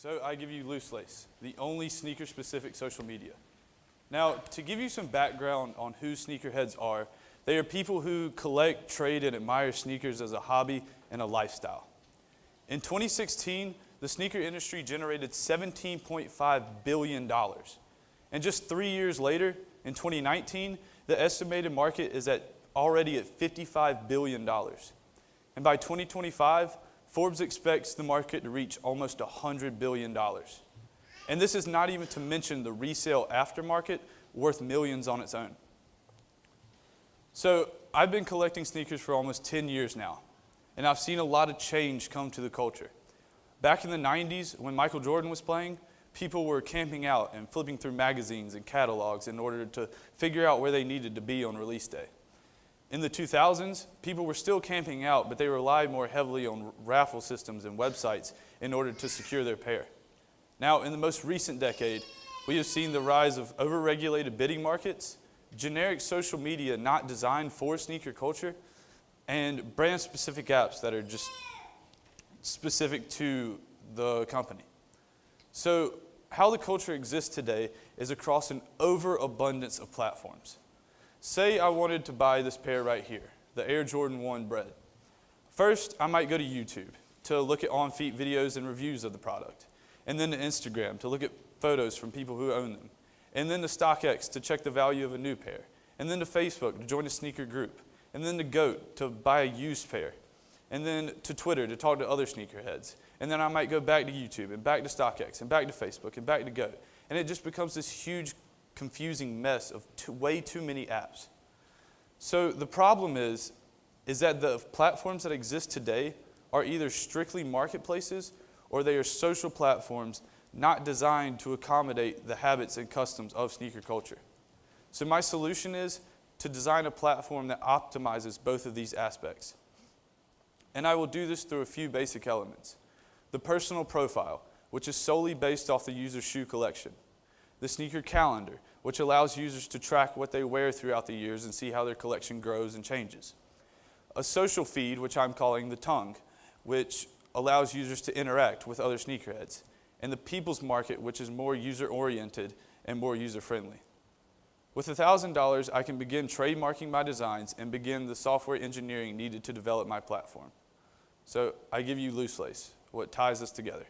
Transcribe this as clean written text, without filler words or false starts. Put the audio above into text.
So I give you Loose Lace, the only sneaker-specific social media. Now, to give you some background on who sneakerheads are, they are people who collect, trade, and admire sneakers as a hobby and a lifestyle. In 2016, the sneaker industry generated $17.5 billion. And just 3 years later, in 2019, the estimated market is already at $55 billion. And by 2025, Forbes expects the market to reach almost $100 billion. And this is not even to mention the resale aftermarket, worth millions on its own. So I've been collecting sneakers for almost 10 years now, and I've seen a lot of change come to the culture. Back in the 90s, when Michael Jordan was playing, people were camping out and flipping through magazines and catalogs in order to figure out where they needed to be on release day. In the 2000s, people were still camping out, but they relied more heavily on raffle systems and websites in order to secure their pair. Now, in the most recent decade, we have seen the rise of overregulated bidding markets, generic social media not designed for sneaker culture, and brand-specific apps that are just specific to the company. So how the culture exists today is across an overabundance of platforms. Say I wanted to buy this pair right here, the Air Jordan 1 Bread. First, I might go to YouTube to look at on-feet videos and reviews of the product, and then to Instagram to look at photos from people who own them, and then to StockX to check the value of a new pair, and then to Facebook to join a sneaker group, and then to GOAT to buy a used pair, and then to Twitter to talk to other sneakerheads, and then I might go back to YouTube, and back to StockX, and back to Facebook, and back to GOAT, and it just becomes this huge confusing mess of way too many apps. So the problem is that the platforms that exist today are either strictly marketplaces or they are social platforms not designed to accommodate the habits and customs of sneaker culture. So my solution is to design a platform that optimizes both of these aspects. And I will do this through a few basic elements. The personal profile, which is solely based off the user's shoe collection. The sneaker calendar, which allows users to track what they wear throughout the years and see how their collection grows and changes. A social feed, which I'm calling the tongue, which allows users to interact with other sneakerheads. And the people's market, which is more user-oriented and more user-friendly. With $1,000, I can begin trademarking my designs and begin the software engineering needed to develop my platform. So I give you Loose Lace, what ties us together.